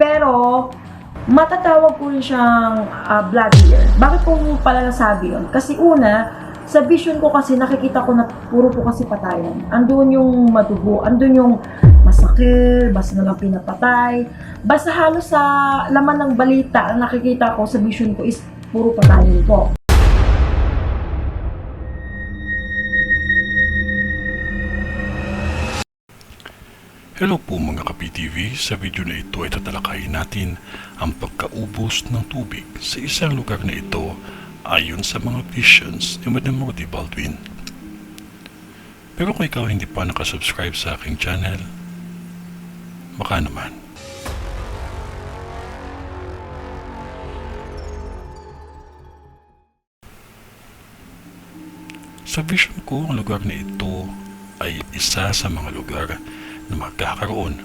Pero, matatawag ko rin siyang vlogger. Bakit ko pala nasabi yun? Kasi una, sa vision ko kasi nakikita ko na puro po kasi patayan. Andun yung madugo, andun yung masakil, basta na lang pinapatay. Basta halos sa laman ng balita ang nakikita ko sa vision ko is puro patayan po. Hello po mga ka-PTV, sa video na ito ay tatalakayin natin ang pagkaubos ng tubig sa isang lugar na ito ayon sa mga visions ni Madam Rudy Baldwin. Pero kung ikaw hindi pa nakasubscribe sa aking channel, baka naman. Sa vision ko, ang lugar na ito ay isa sa mga lugar na magkakaroon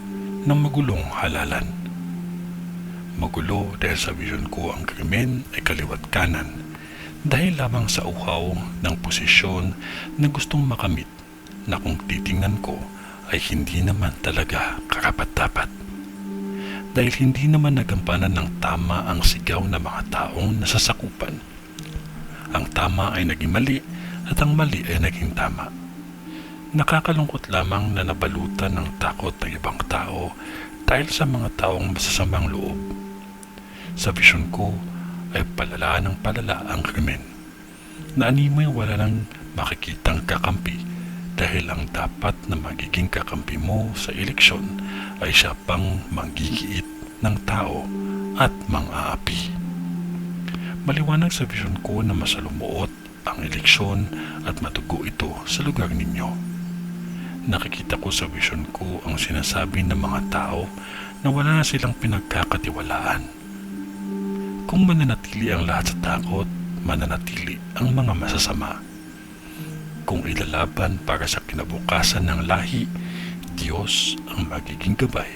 ng magulong halalan. Magulo dahil sa vision ko ang krimen ay kaliwat kanan dahil lamang sa uhaw ng posisyon na gustong makamit na kung titingnan ko ay hindi naman talaga karapat-dapat. Dahil hindi naman nagampanan ng tama ang sigaw ng mga taong nasasakupan. Ang tama ay naging mali at ang mali ay naging tama. Nakakalungkot lamang na nabalutan ng takot ng ibang tao dahil sa mga taong masasamang loob. Sa vision ko ay palala ng palala ang krimen. Naanimoy wala nang makikitang kakampi dahil ang dapat na magiging kakampi mo sa eleksyon ay siya pang manggigiit ng tao at mang-aapi. Maliwanag sa vision ko na masalumuot ang eleksyon at matugo ito sa lugar ninyo. Nakikita ko sa vision ko ang sinasabi ng mga tao na wala na silang pinagkakatiwalaan. Kung mananatili ang lahat sa takot, mananatili ang mga masasama. Kung ilalaban para sa kinabukasan ng lahi, Diyos ang magiging gabay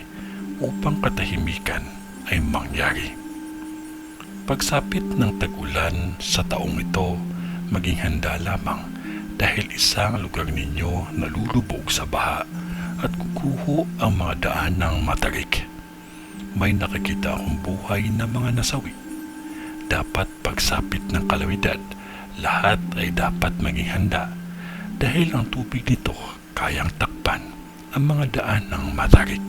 upang katahimikan ay mangyari. Pagsapit ng tag-ulan sa taong ito, maging handa lamang dahil isang lugar ninyo nalulubog sa baha at kukuho ang mga daan ng matarik. May nakikita akong buhay na mga nasawi. Dapat pagsapit ng kalawidad, lahat ay dapat maging handa dahil ang tubig nito kayang takpan ang mga daan ng matarik.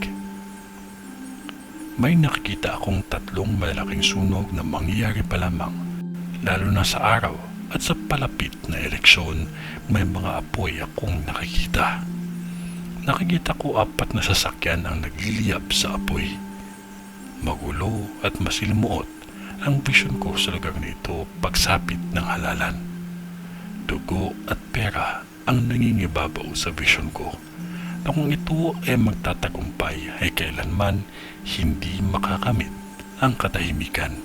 May nakikita akong 3 malalaking sunog na mangyayari pa lamang, lalo na sa araw at sa palapit na eleksyon. May mga apoy akong nakikita. Nakikita ko 4 na sasakyan ang nagliliyab sa apoy. Magulo at masilimuot ang vision ko sa lugar nito pagsapit ng halalan. Dugo at pera ang nangingibabaw sa vision ko na kung ito ay magtatagumpay ay kailanman hindi makakamit ang katahimikan.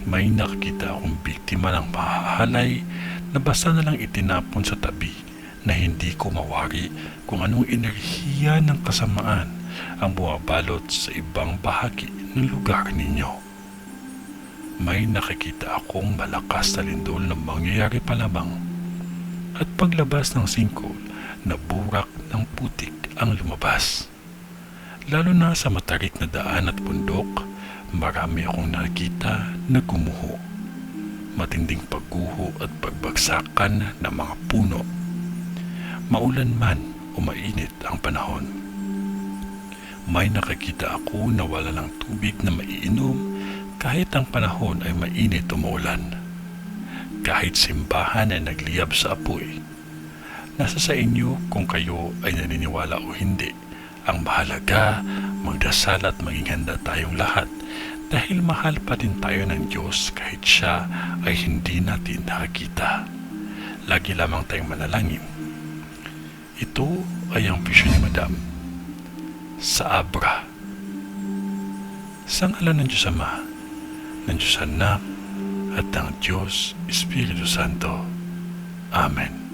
May nakikita akong biktima ng mahahalay na basta na lang itinapon sa tabi na hindi ko mawari kung anong enerhiya ng kasamaan ang bumabalot sa ibang bahagi ng lugar ninyo. May nakikita akong malakas na lindol na mangyayari pa lamang at paglabas ng singkol na burak ng putik ang lumabas. Lalo na sa matarik na daan at bundok, marami akong nakita na gumuho. Matinding pagguho at pagbagsakan ng mga puno. Maulan man o mainit ang panahon. May nakikita ako na wala ng tubig na maiinom kahit ang panahon ay mainit o maulan. Kahit simbahan ay nagliyab sa apoy. Nasa sa inyo kung kayo ay naniniwala o hindi. Ang mahalaga, magdasal at maging handa tayong lahat dahil mahal pa din tayo ng Diyos kahit siya ay hindi natin nakakita. Lagi lamang tayong manalangin. Ito ay ang vision ni Madam sa Abra. Sa ngalan ng Diyos Ama, ng Diyos Anak, at ng Diyos Espiritu Santo. Amen.